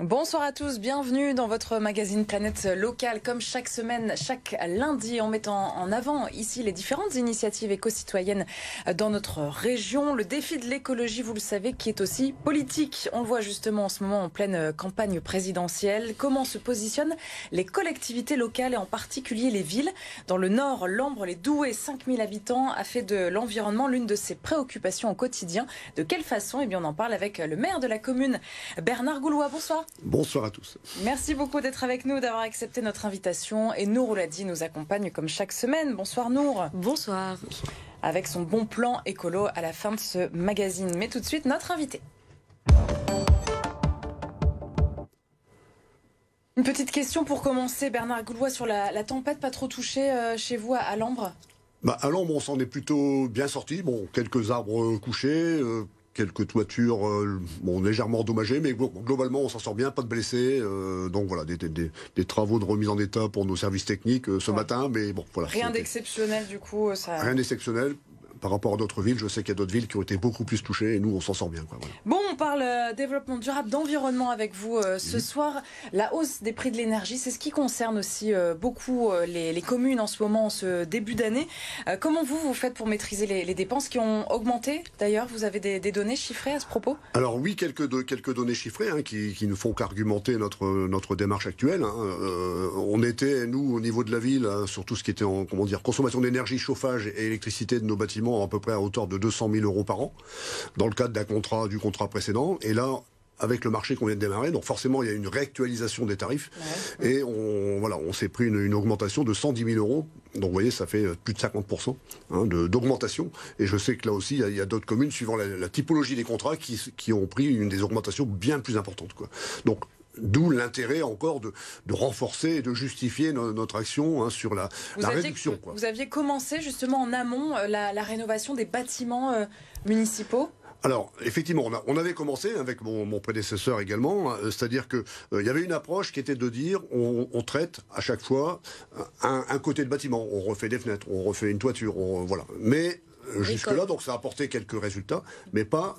Bonsoir à tous, bienvenue dans votre magazine Planète Locale. Comme chaque semaine, chaque lundi, on met en avant ici les différentes initiatives éco-citoyennes dans notre région. Le défi de l'écologie, vous le savez, qui est aussi politique. On le voit justement en ce moment en pleine campagne présidentielle. Comment se positionnent les collectivités locales et en particulier les villes? Dans le Nord, l'Ambre, les Doués, 5000 habitants, a fait de l'environnement l'une de ses préoccupations au quotidien. De quelle façon? Eh bien, on en parle avec le maire de la commune, Bernard Goulois. Bonsoir. Bonsoir à tous. Merci beaucoup d'être avec nous, d'avoir accepté notre invitation. Et Nour Ouladi nous accompagne comme chaque semaine. Bonsoir Nour. Bonsoir. Avec son bon plan écolo à la fin de ce magazine. Mais tout de suite, notre invité. Une petite question pour commencer, Bernard Goulois, sur la tempête pas trop touchée chez vous à l'Ambre? À l'Ambre, on s'en est plutôt bien sorti. Bon, quelques arbres couchés, quelques toitures légèrement endommagées, mais globalement on s'en sort bien, pas de blessés. Donc voilà, des travaux de remise en état pour nos services techniques ce matin, mais bon voilà. Rien d'exceptionnel du coup ça... Rien d'exceptionnel. Par rapport à d'autres villes, je sais qu'il y a d'autres villes qui ont été beaucoup plus touchées et nous, on s'en sort bien. Voilà. Bon, on parle développement durable, d'environnement avec vous ce soir. La hausse des prix de l'énergie, c'est ce qui concerne aussi beaucoup les communes en ce moment, en ce début d'année. Comment vous faites pour maîtriser les dépenses qui ont augmenté? D'ailleurs, vous avez des données chiffrées à ce propos? Alors oui, quelques données chiffrées qui ne font qu'argumenter notre démarche actuelle. On était, nous, au niveau de la ville, sur tout ce qui était en consommation d'énergie, chauffage et électricité de nos bâtiments, à peu près à hauteur de 200 000 euros par an, dans le cadre du contrat précédent. Et là, avec le marché qu'on vient de démarrer, donc forcément, il y a une réactualisation des tarifs. Ouais. Et on s'est pris une augmentation de 110 000 euros. Donc vous voyez, ça fait plus de 50% d'augmentation. Et je sais que là aussi, il y a d'autres communes, suivant la typologie des contrats, qui ont pris des augmentations bien plus importantes, quoi. Donc, d'où l'intérêt encore de renforcer et de justifier notre action sur la réduction. Vous aviez commencé justement en amont la rénovation des bâtiments municipaux? Alors, effectivement, on avait commencé avec mon prédécesseur également, c'est-à-dire qu'il y avait une approche qui était de dire on traite à chaque fois un côté de bâtiment, on refait des fenêtres, on refait une toiture, voilà. Mais jusque-là, donc ça a apporté quelques résultats, mais pas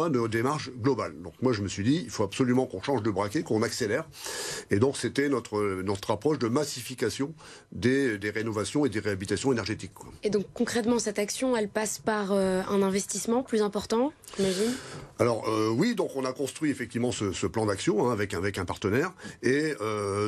de démarche globale. Donc moi, je me suis dit, il faut absolument qu'on change de braquet, qu'on accélère. Et donc c'était notre approche de massification des rénovations et des réhabilitations énergétiques, quoi. Et donc concrètement, cette action, elle passe par un investissement plus important, j'imagine? Alors oui, donc on a construit effectivement ce plan d'action avec un partenaire. Et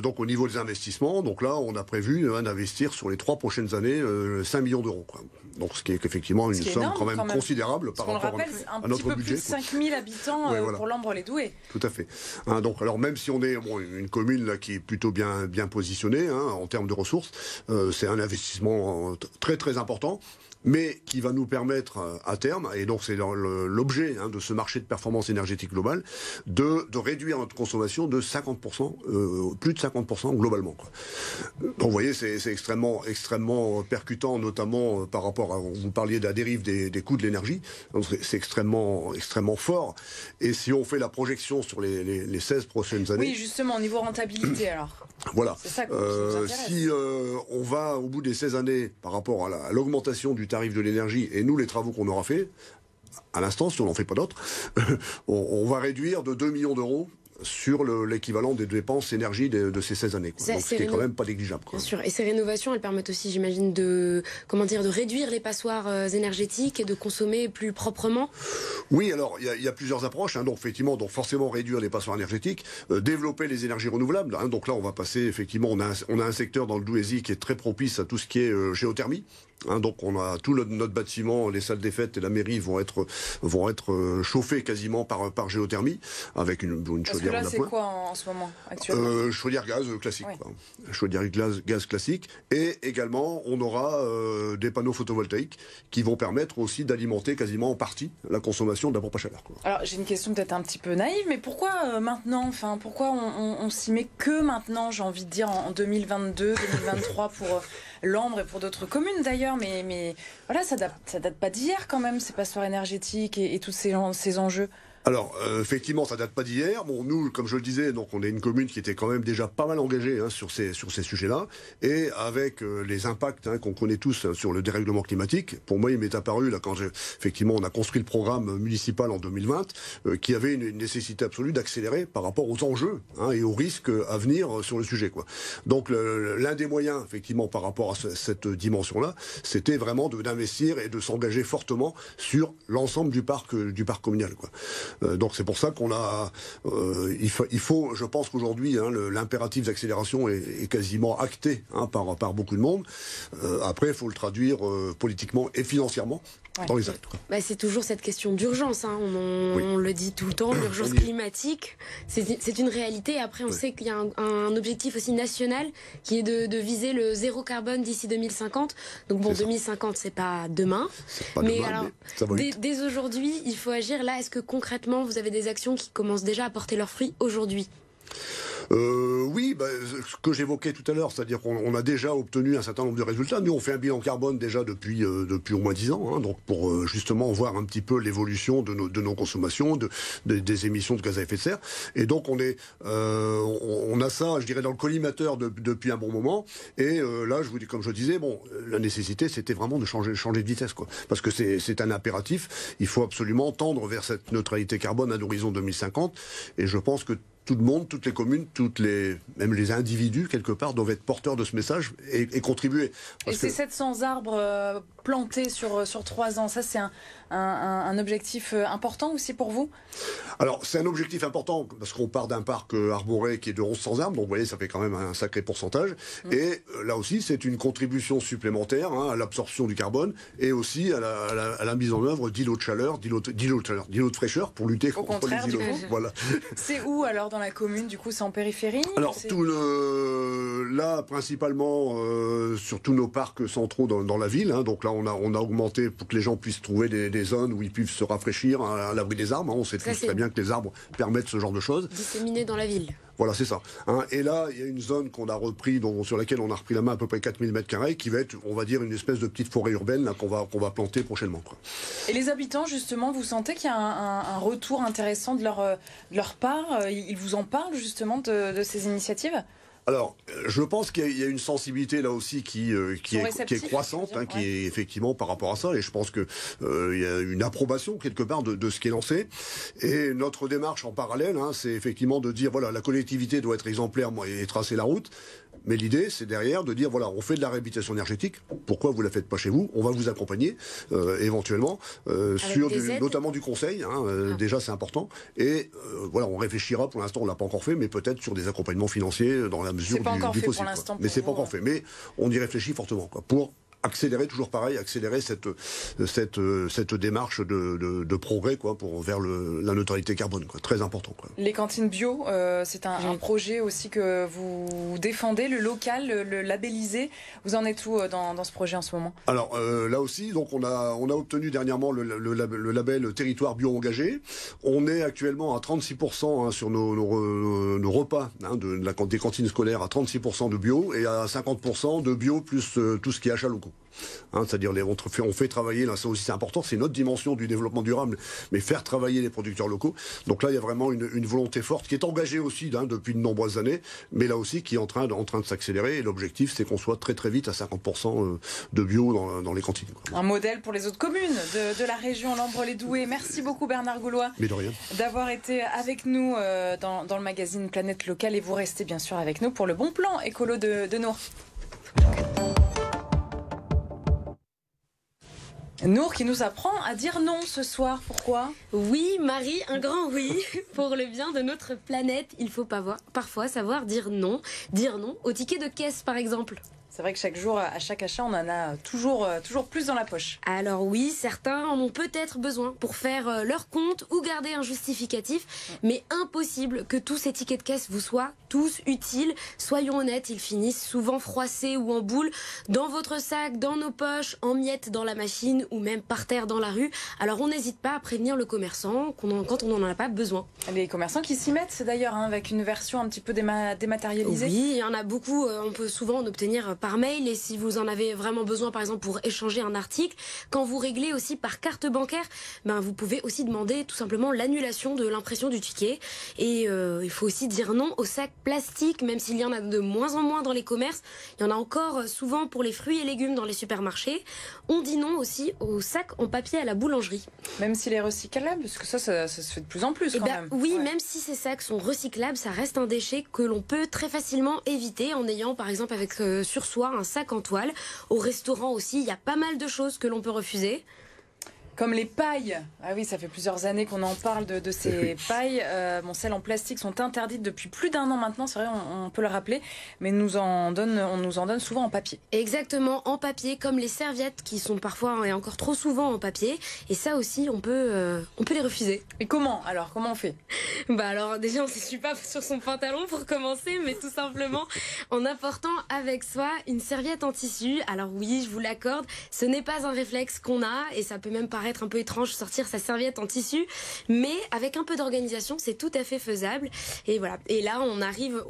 donc au niveau des investissements, donc là, on a prévu d'investir sur les 3 prochaines années 5 millions d'euros, quoi. Donc ce qui est effectivement une somme quand même considérable par rapport à notre budget. Plus de 5000 habitants voilà. Pour l'Ambre-les-Doués. Tout à fait. Donc alors même si on est une commune là, qui est plutôt bien positionnée en termes de ressources, c'est un investissement très très important, mais qui va nous permettre à terme, et donc c'est l'objet de ce marché de performance énergétique globale, de réduire notre consommation de 50%, plus de 50% globalement, quoi. Donc vous voyez, c'est extrêmement percutant, notamment par rapport à, vous parliez de la dérive des coûts de l'énergie, c'est extrêmement fort. Et si on fait la projection sur les 16 prochaines années... Oui, justement, au niveau rentabilité alors. Voilà. C'est ça qui nous intéresse. Si on va au bout des 16 années par rapport à l'augmentation du tarif de l'énergie et nous les travaux qu'on aura fait, à l'instant, si on n'en fait pas d'autres, on va réduire de 2 millions d'euros sur l'équivalent des dépenses énergie de ces 16 années, quoi. Donc ce qui est quand même pas négligeable, quoi. Bien sûr. Et ces rénovations, elles permettent aussi, j'imagine, de réduire les passoires énergétiques et de consommer plus proprement? Oui, alors il y a plusieurs approches, donc effectivement, donc forcément réduire les passoires énergétiques, développer les énergies renouvelables, donc là on va passer, effectivement, on a un secteur dans le Douaisis qui est très propice à tout ce qui est géothermie. Donc on a tout notre bâtiment, les salles des fêtes et la mairie vont être chauffés quasiment par géothermie avec une chaudière. Parce que là, c'est quoi en ce moment actuellement? Chaudière gaz classique. Ouais. Chaudière gaz classique. Et également, on aura des panneaux photovoltaïques qui vont permettre aussi d'alimenter quasiment en partie la consommation de la pompe à chaleur, quoi. Alors j'ai une question peut-être un petit peu naïve, mais pourquoi maintenant? Enfin, pourquoi on s'y met que maintenant, j'ai envie de dire, en 2022, 2023 pour l'Ambre et pour d'autres communes d'ailleurs, mais voilà, ça date pas d'hier quand même, ces passoires énergétiques et tous ces enjeux. Alors, effectivement, ça date pas d'hier. Bon, nous, comme je le disais, donc on est une commune qui était quand même déjà pas mal engagée sur ces sujets-là. Et avec les impacts qu'on connaît tous sur le dérèglement climatique, pour moi, il m'est apparu, là, quand effectivement, on a construit le programme municipal en 2020, qu'il y avait une nécessité absolue d'accélérer par rapport aux enjeux et aux risques à venir sur le sujet, quoi. Donc, l'un des moyens, effectivement, par rapport à cette dimension-là, c'était vraiment d'investir et de s'engager fortement sur l'ensemble du parc communal, quoi. Donc c'est pour ça qu'on a, il faut, je pense qu'aujourd'hui l'impératif d'accélération est quasiment acté par beaucoup de monde. Après, il faut le traduire politiquement et financièrement dans les actes, quoi. C'est toujours cette question d'urgence, on le dit tout le temps, l'urgence climatique, c'est une réalité. Après, on sait qu'il y a un objectif aussi national qui est de viser le zéro carbone d'ici 2050. Donc bon, 2050, c'est pas demain. Mais alors, dès aujourd'hui, il faut agir. Là, est-ce que concrètement, vous avez des actions qui commencent déjà à porter leurs fruits aujourd'hui ? Oui, ce que j'évoquais tout à l'heure, c'est-à-dire qu'on a déjà obtenu un certain nombre de résultats. Nous, on fait un bilan carbone déjà depuis au moins 10 ans, donc pour justement voir un petit peu l'évolution de nos consommations, des émissions de gaz à effet de serre. Et donc on a ça, je dirais, dans le collimateur depuis un bon moment. Et là, comme je disais, la nécessité, c'était vraiment de changer de vitesse, quoi, parce que c'est un impératif. Il faut absolument tendre vers cette neutralité carbone à l'horizon 2050. Et je pense que tout le monde, toutes les communes, même les individus, quelque part, doivent être porteurs de ce message et contribuer. Et ces 700 arbres plantés sur 3 ans, ça c'est un objectif important aussi pour vous ? Alors, c'est un objectif important parce qu'on part d'un parc arboré qui est de 1100 arbres, donc vous voyez, ça fait quand même un sacré pourcentage. Et là aussi, c'est une contribution supplémentaire à l'absorption du carbone et aussi à la mise en œuvre d'îlots de chaleur, d'îlots de fraîcheur pour lutter contre les îlots. Voilà. C'est où alors dans la commune, du coup, c'est en périphérie ? Alors, là, principalement, sur tous nos parcs centraux dans la ville, donc là, on a augmenté pour que les gens puissent trouver des zones où ils puissent se rafraîchir à l'abri des arbres. On sait tous très bien que les arbres permettent ce genre de choses. Disséminés dans la ville. Voilà, c'est ça. Et là, il y a une zone qu'on a repris, sur laquelle on a repris la main à peu près 4000 m², qui va être, on va dire, une espèce de petite forêt urbaine là, qu'on va planter prochainement, quoi. Et les habitants, justement, vous sentez qu'il y a un retour intéressant de leur part ? Ils vous en parlent, justement, de ces initiatives ? Alors, je pense qu'il y a une sensibilité là aussi qui est croissante, qui est effectivement par rapport à ça, et je pense que il y a une approbation quelque part de ce qui est lancé. Et notre démarche en parallèle, c'est effectivement de dire voilà, la collectivité doit être exemplaire et tracer la route. Mais l'idée, c'est derrière de dire, voilà, on fait de la réhabilitation énergétique, pourquoi vous ne la faites pas chez vous ? On va vous accompagner, éventuellement, sur notamment du conseil, déjà c'est important, et voilà, on réfléchira, pour l'instant on ne l'a pas encore fait, mais peut-être sur des accompagnements financiers dans la mesure du possible. Pour l'instant, mais c'est pas encore fait, mais on y réfléchit fortement, quoi, pour accélérer, toujours pareil, cette démarche de progrès, quoi, vers la neutralité carbone, quoi. Très important, quoi. Les cantines bio, c'est un projet aussi que vous défendez, le local, le labellisé. Vous en êtes où dans ce projet en ce moment ? Alors là aussi, donc on a obtenu dernièrement le label territoire bio engagé. On est actuellement à 36% sur nos repas des cantines scolaires, à 36% de bio et à 50% de bio plus tout ce qui est achats locaux. C'est-à-dire on fait travailler, là ça aussi c'est important, c'est notre dimension du développement durable, mais faire travailler les producteurs locaux. Donc là il y a vraiment une volonté forte qui est engagée aussi depuis de nombreuses années, mais là aussi qui est en train de s'accélérer, et l'objectif c'est qu'on soit très très vite à 50% de bio dans les cantines, quoi. Un modèle pour les autres communes de la région Lambre-les-Doués. Merci beaucoup Bernard Gaulois d'avoir été avec nous dans le magazine Planète Locale, et vous restez bien sûr avec nous pour le bon plan écolo de Nour. Nour qui nous apprend à dire non ce soir. Pourquoi ? Oui, Marie, un grand oui. Pour le bien de notre planète, il faut parfois savoir dire non. Dire non au ticket de caisse, par exemple. C'est vrai que chaque jour, à chaque achat, on en a toujours plus dans la poche. Alors oui, certains en ont peut-être besoin pour faire leur compte ou garder un justificatif, mais impossible que tous ces tickets de caisse vous soient tous utiles. Soyons honnêtes, ils finissent souvent froissés ou en boule, dans votre sac, dans nos poches, en miettes dans la machine ou même par terre dans la rue. Alors on n'hésite pas à prévenir le commerçant quand on n'en a pas besoin. Les commerçants qui s'y mettent, c'est d'ailleurs, avec une version un petit peu dématérialisée. Oui, il y en a beaucoup. On peut souvent en obtenir par par mail, et si vous en avez vraiment besoin, par exemple, pour échanger un article, quand vous réglez aussi par carte bancaire, vous pouvez aussi demander tout simplement l'annulation de l'impression du ticket. Et il faut aussi dire non aux sacs plastiques, même s'il y en a de moins en moins dans les commerces. Il y en a encore souvent pour les fruits et légumes dans les supermarchés. On dit non aussi aux sacs en papier à la boulangerie. Même s'il est recyclable, parce que ça se fait de plus en plus quand même. Oui, même si ces sacs sont recyclables, ça reste un déchet que l'on peut très facilement éviter en ayant par exemple avec sur soi un sac en toile. Au restaurant aussi, il y a pas mal de choses que l'on peut refuser. Comme les pailles. Ah oui, ça fait plusieurs années qu'on en parle de ces pailles. Celles en plastique sont interdites depuis plus d'1 an maintenant, c'est vrai, on peut le rappeler, mais on nous en donne souvent en papier. Exactement, en papier, comme les serviettes qui sont parfois et encore trop souvent en papier. Et ça aussi, on peut les refuser. Et comment alors? Comment on fait? Alors déjà, on ne s'essuie pas sur son pantalon pour commencer, mais tout simplement en apportant avec soi une serviette en tissu. Alors oui, je vous l'accorde, ce n'est pas un réflexe qu'on a, et ça peut même paraître un peu étrange sortir sa serviette en tissu, mais avec un peu d'organisation, c'est tout à fait faisable. Et voilà. Et là, on arrive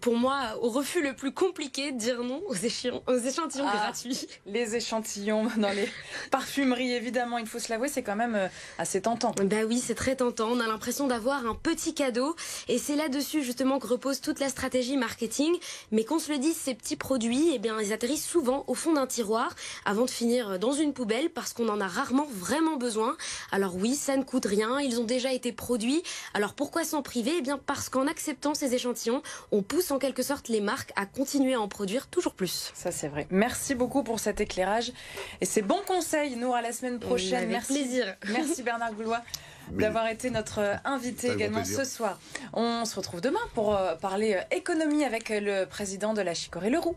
pour moi, au refus le plus compliqué, de dire non aux échantillons gratuits. Les échantillons dans les parfumeries, évidemment, il faut se l'avouer, c'est quand même assez tentant. Oui, c'est très tentant. On a l'impression d'avoir un petit cadeau, et c'est là-dessus justement que repose toute la stratégie marketing. Mais qu'on se le dise, ces petits produits, ils atterrissent souvent au fond d'un tiroir avant de finir dans une poubelle, parce qu'on en a rarement vraiment besoin. Alors oui, ça ne coûte rien, ils ont déjà été produits. Alors pourquoi s'en priver? Parce qu'en acceptant ces échantillons, on pousse en quelque sorte les marques à continuer à en produire toujours plus. Ça c'est vrai. Merci beaucoup pour cet éclairage et ces bons conseils. Nour, à la semaine prochaine. Avec merci. Plaisir. Merci Bernard Goulois d'avoir été notre invité également ce soir. On se retrouve demain pour parler économie avec le président de la Chicorée Leroux.